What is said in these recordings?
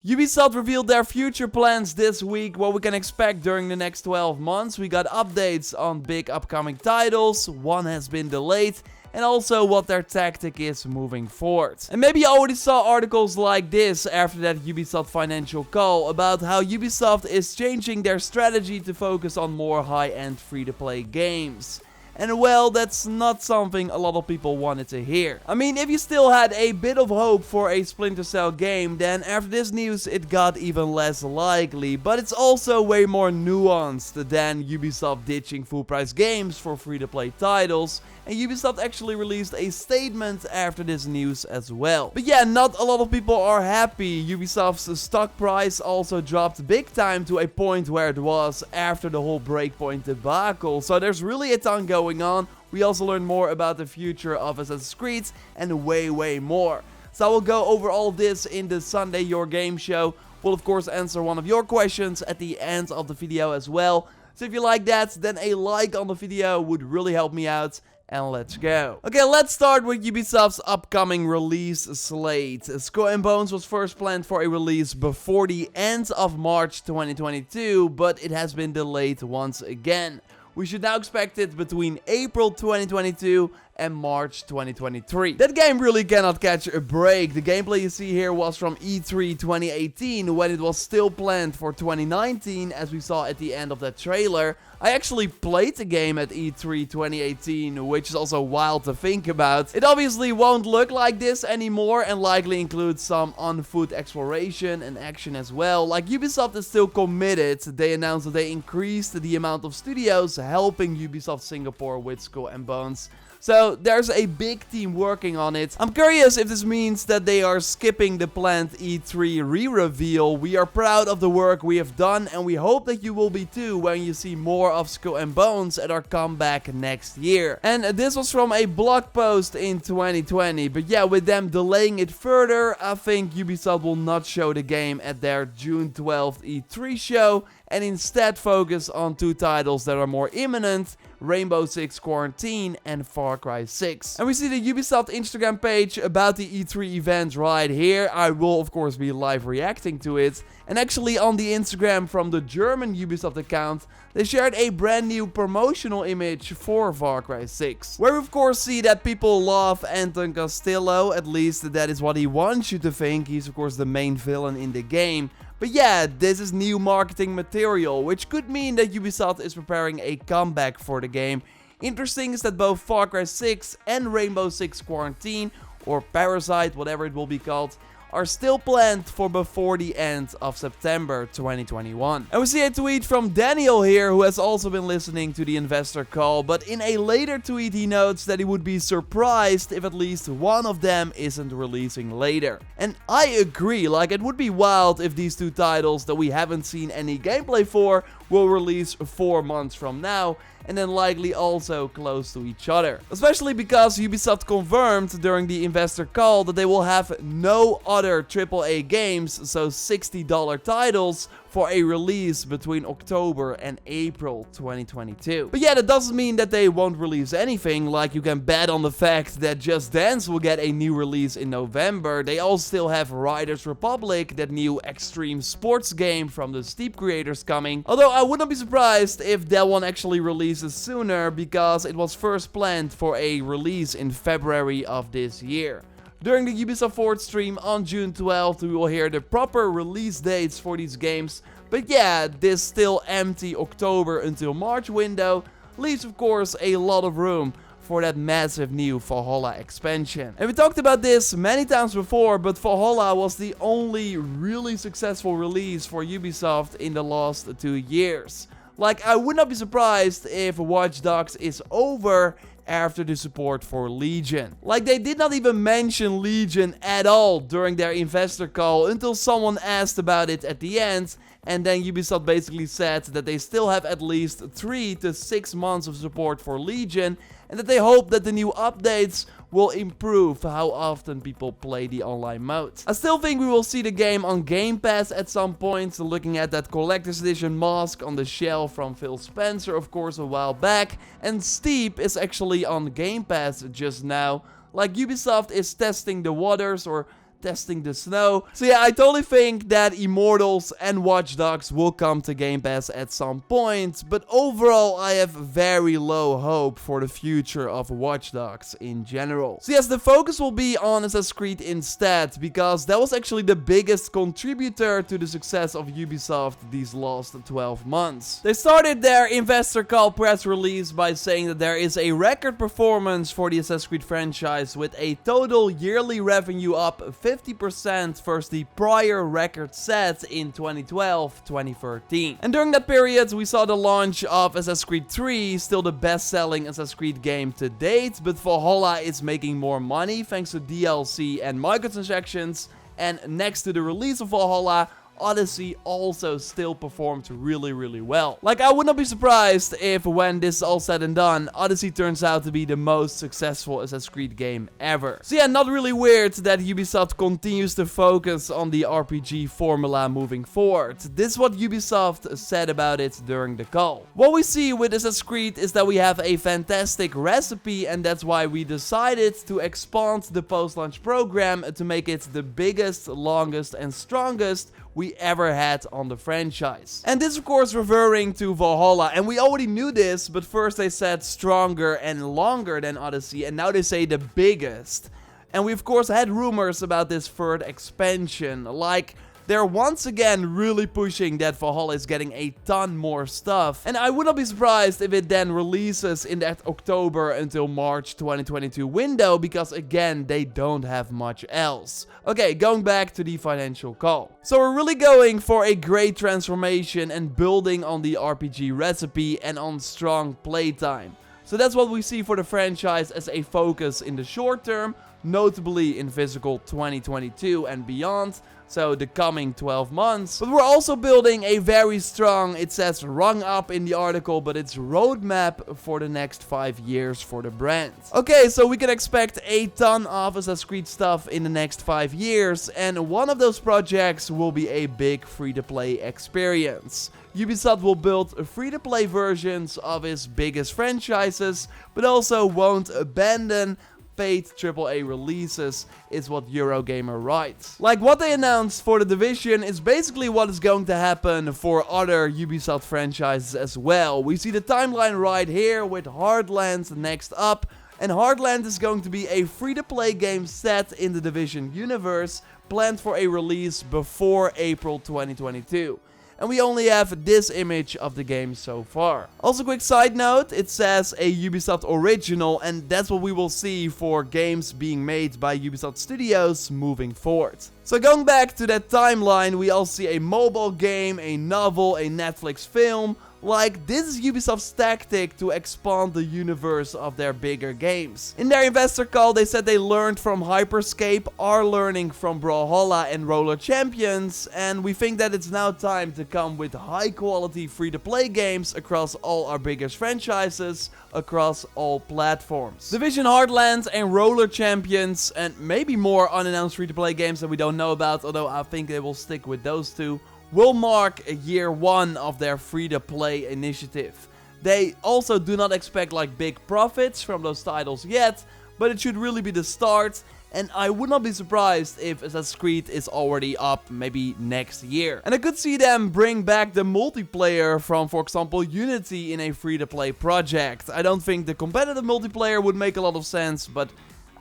Ubisoft revealed their future plans this week, what we can expect during the next 12 months. We got updates on big upcoming titles, one has been delayed, and also what their tactic is moving forward. And maybe you already saw articles like this after that Ubisoft financial call about how Ubisoft is changing their strategy to focus on more high-end free-to-play games. And well, that's not something a lot of people wanted to hear. I mean, if you still had a bit of hope for a Splinter Cell game, then after this news it got even less likely. But it's also way more nuanced than Ubisoft ditching full price games for free-to-play titles. And Ubisoft actually released a statement after this news as well. But yeah, not a lot of people are happy. Ubisoft's stock price also dropped big time to a point where it was after the whole Breakpoint debacle. So there's really a ton going on. We also learned more about the future of Assassin's Creed and way more. So I will go over all this in the Sunday Jorgameshow. We'll of course answer one of your questions at the end of the video as well. So if you like that, then a like on the video would really help me out. And let's go. Okay, let's start with Ubisoft's upcoming release slate. Skull and Bones was first planned for a release before the end of March 2022, but it has been delayed once again. We should now expect it between April 2022 and March 2023. That game really cannot catch a break. The gameplay you see here was from E3 2018, when it was still planned for 2019, as we saw at the end of that trailer. I actually played the game at E3 2018, which is also wild to think about. It obviously won't look like this anymore and likely includes some on-foot exploration and action as well. Like, Ubisoft is still committed. They announced that they increased the amount of studios helping Ubisoft Singapore with Skull and Bones. So there's a big team working on it. I'm curious if this means that they are skipping the planned E3 re-reveal. We are proud of the work we have done and we hope that you will be too when you see more of Skull and Bones at our comeback next year. And this was from a blog post in 2020. But yeah, with them delaying it further, I think Ubisoft will not show the game at their June 12th E3 show and instead focus on two titles that are more imminent: Rainbow Six Quarantine and Far Cry 6. And we see the Ubisoft Instagram page about the E3 event right here. I will of course be live reacting to it. And actually on the Instagram from the German Ubisoft account, they shared a brand new promotional image for Far Cry 6. Where we of course see that people love Anton Castillo, at least that is what he wants you to think. He's of course the main villain in the game. But yeah, this is new marketing material, which could mean that Ubisoft is preparing a comeback for the game. Interesting is that both Far Cry 6 and Rainbow Six Quarantine, or Parasite, whatever it will be called, are still planned for before the end of September 2021. And we see a tweet from Daniel here, who has also been listening to the investor call, but in a later tweet he notes that he would be surprised if at least one of them isn't releasing later. And I agree, like, it would be wild if these two titles that we haven't seen any gameplay for will release 4 months from now, and then likely also close to each other. Especially because Ubisoft confirmed during the investor call that they will have no other AAA games, so $60 titles, for a release between October and April 2022. But yeah, that doesn't mean that they won't release anything. Like, you can bet on the fact that Just Dance will get a new release in November. They also still have Riders Republic, that new extreme sports game from the Steep creators, coming. Although I would not be surprised if that one actually releases sooner, because it was first planned for a release in February of this year. During the Ubisoft Forward stream on June 12th, we will hear the proper release dates for these games. But yeah, this still empty October until March window leaves of course a lot of room for that massive new Valhalla expansion. And we talked about this many times before, but Valhalla was the only really successful release for Ubisoft in the last 2 years. Like, I would not be surprised if Watch Dogs is over after the support for Legion. Like, they did not even mention Legion at all during their investor call until someone asked about it at the end, and then Ubisoft basically said that they still have at least 3 to 6 months of support for Legion, and that they hope that the new updates will improve how often people play the online mode. I still think we will see the game on Game Pass at some point, looking at that collector's edition mask on the shelf from Phil Spencer, of course, a while back, and Steep is actually on Game Pass just now. Like, Ubisoft is testing the waters, or testing the snow. So yeah, I totally think that Immortals and Watch Dogs will come to Game Pass at some point, but overall I have very low hope for the future of Watch Dogs in general. So yes, the focus will be on Assassin's Creed instead, because that was actually the biggest contributor to the success of Ubisoft these last 12 months. They started their investor call press release by saying that there is a record performance for the Assassin's Creed franchise with a total yearly revenue up 50% versus the prior record set in 2012-2013. And during that period, we saw the launch of Assassin's Creed 3, still the best-selling Assassin's Creed game to date, but Valhalla is making more money thanks to DLC and microtransactions, and next to the release of Valhalla, Odyssey also still performed really well. Like, I would not be surprised if when this is all said and done, Odyssey turns out to be the most successful Assassin's Creed game ever. So yeah, not really weird that Ubisoft continues to focus on the RPG formula moving forward. This is what Ubisoft said about it during the call. What we see with Assassin's Creed is that we have a fantastic recipe, and that's why we decided to expand the post-launch program to make it the biggest, longest, and strongest we ever had on the franchise. And this, of course, referring to Valhalla, and we already knew this, but first they said stronger and longer than Odyssey, and now they say the biggest. And we, of course, had rumors about this third expansion, like they're once again really pushing that Valhalla is getting a ton more stuff. And I would not be surprised if it then releases in that October until March 2022 window, because again, they don't have much else. Okay, going back to the financial call. So we're really going for a great transformation and building on the RPG recipe and on strong playtime. So that's what we see for the franchise as a focus in the short term, notably in physical 2022 and beyond, so the coming 12 months. But we're also building a very strong, it says rung up in the article, but it's roadmap for the next 5 years for the brand. Okay, so we can expect a ton of Assassin's Creed stuff in the next 5 years, and one of those projects will be a big free-to-play experience. Ubisoft will build free-to-play versions of its biggest franchises, but also won't abandon paid AAA releases, is what Eurogamer writes. Like, what they announced for The Division is basically what is going to happen for other Ubisoft franchises as well. We see the timeline right here with Heartland next up, and Heartland is going to be a free-to-play game set in the Division universe, planned for a release before April 2022. And we only have this image of the game so far. Also, quick side note, it says a Ubisoft original, and that's what we will see for games being made by Ubisoft Studios moving forward. So going back to that timeline, we all see a mobile game, a novel, a Netflix film. Like, this is Ubisoft's tactic to expand the universe of their bigger games. In their investor call, they said they learned from Hyperscape, are learning from Brawlhalla and Roller Champions, and we think that it's now time to come with high quality free-to-play games across all our biggest franchises, across all platforms. Division Heartland and Roller Champions, and maybe more unannounced free-to-play games that we don't know about, although I think they will stick with those two, will mark year one of their free-to-play initiative. They also do not expect like big profits from those titles yet, but it should really be the start, and I would not be surprised if Assassin's Creed is already up maybe next year. And I could see them bring back the multiplayer from, for example, Unity in a free-to-play project. I don't think the competitive multiplayer would make a lot of sense, but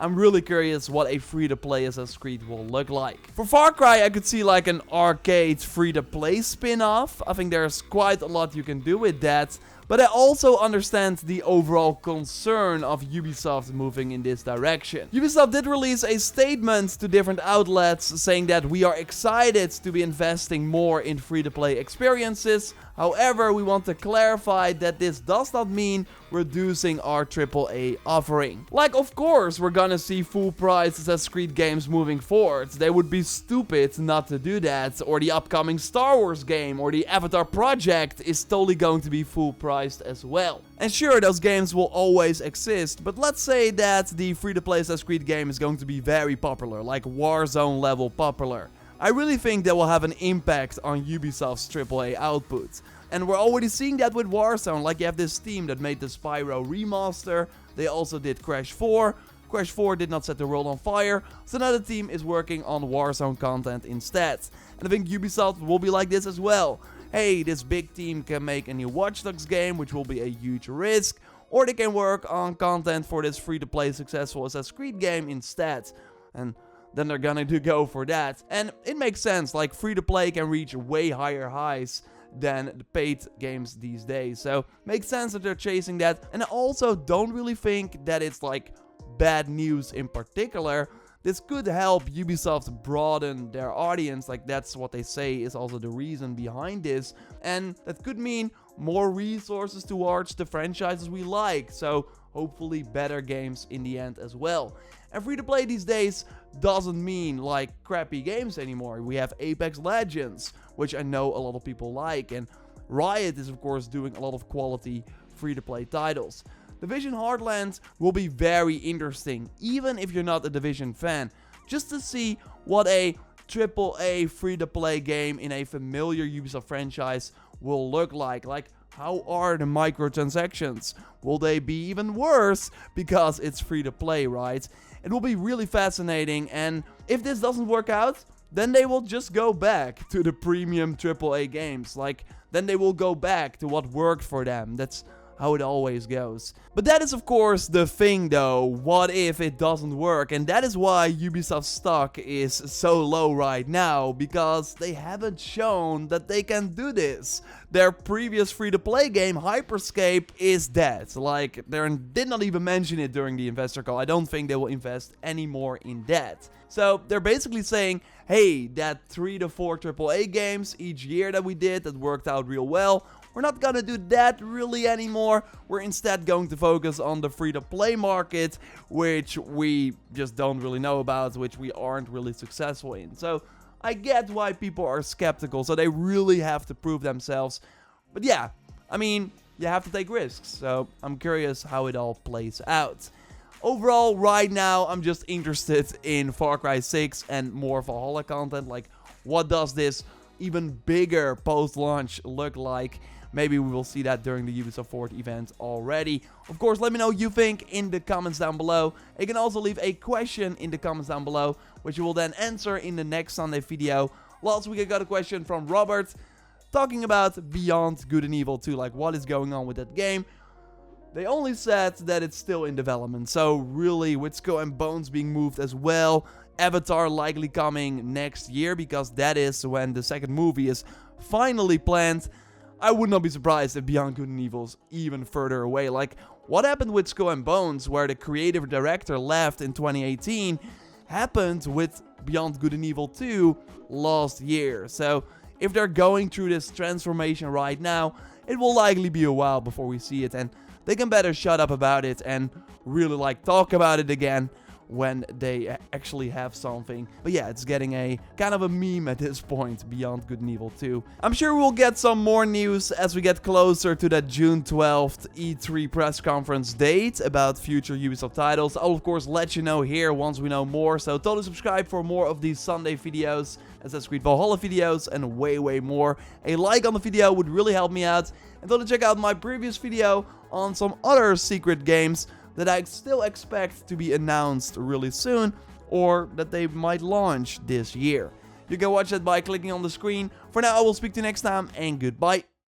I'm really curious what a free-to-play Assassin's Creed will look like. For Far Cry, I could see like an arcade free-to-play spin-off. I think there's quite a lot you can do with that. But I also understand the overall concern of Ubisoft moving in this direction. Ubisoft did release a statement to different outlets saying that we are excited to be investing more in free-to-play experiences. However, we want to clarify that this does not mean reducing our AAA offering. Like, of course, we're gonna see full-price Assassin's Creed games moving forward. They would be stupid not to do that. Or the upcoming Star Wars game or the Avatar project is totally going to be full-priced as well. And sure, those games will always exist, but let's say that the free-to-play Assassin's Creed game is going to be very popular, like Warzone level popular. I really think that will have an impact on Ubisoft's AAA output. And we're already seeing that with Warzone, like you have this team that made the Spyro remaster, they also did Crash 4. Crash 4 did not set the world on fire, so now the team is working on Warzone content instead. And I think Ubisoft will be like this as well. Hey, this big team can make a new Watch Dogs game, which will be a huge risk, or they can work on content for this free-to-play successful Assassin's Creed game instead. And then they're gonna go for that. And it makes sense, like free-to-play can reach way higher highs than the paid games these days. So, makes sense that they're chasing that. And I also don't really think that it's like bad news in particular. This could help Ubisoft broaden their audience, like that's what they say is also the reason behind this. And that could mean more resources towards the franchises we like, so hopefully better games in the end as well. And free to play these days doesn't mean like crappy games anymore. We have Apex Legends, which I know a lot of people like, and Riot is of course doing a lot of quality free to play titles. Division Heartland will be very interesting, even if you're not a Division fan, just to see what a AAA free-to-play game in a familiar Ubisoft franchise will look like. Like, how are the microtransactions? Will they be even worse because it's free-to-play, right? It will be really fascinating, and if this doesn't work out, then they will just go back to the premium AAA games. Like, then they will go back to what worked for them. That's how it always goes. But that is of course the thing though, what if it doesn't work? And that is why Ubisoft stock is so low right now, because they haven't shown that they can do this. Their previous free-to-play game, Hyperscape, is dead. Like, they did not even mention it during the investor call. I don't think they will invest any more in that. So they're basically saying, hey, that 3 to 4 AAA games each year that we did, that worked out real well, we're not gonna do that really anymore. We're instead going to focus on the free-to-play market, which we just don't really know about, which we aren't really successful in. So I get why people are skeptical, so they really have to prove themselves. But yeah, I mean, you have to take risks, so I'm curious how it all plays out. Overall, right now, I'm just interested in Far Cry 6 and more Valhalla content. Like, what does this even bigger post-launch look like? Maybe we will see that during the Ubisoft Forward event already. Of course, let me know what you think in the comments down below. You can also leave a question in the comments down below, which you will then answer in the next Sunday video. Last week I got a question from Robert talking about Beyond Good and Evil 2, like what is going on with that game. They only said that it's still in development, so really with Skull and Bones being moved as well, Avatar likely coming next year, because that is when the second movie is finally planned. I would not be surprised if Beyond Good and Evil is even further away. Like, what happened with Skull and Bones, where the creative director left in 2018, happened with Beyond Good and Evil 2 last year. So, if they're going through this transformation right now, it will likely be a while before we see it, and they can better shut up about it and really like talk about it again when they actually have something. But yeah, it's getting a kind of a meme at this point, Beyond Good and Evil 2. I'm sure we'll get some more news as we get closer to that June 12th E3 press conference date about future Ubisoft titles. I'll of course let you know here once we know more, so totally subscribe for more of these Sunday videos, Assassin's Creed Valhalla videos, and way more. A like on the video would really help me out, and totally check out my previous video on some other secret games that I still expect to be announced really soon, or that they might launch this year. You can watch that by clicking on the screen. For now, I will speak to you next time, and goodbye.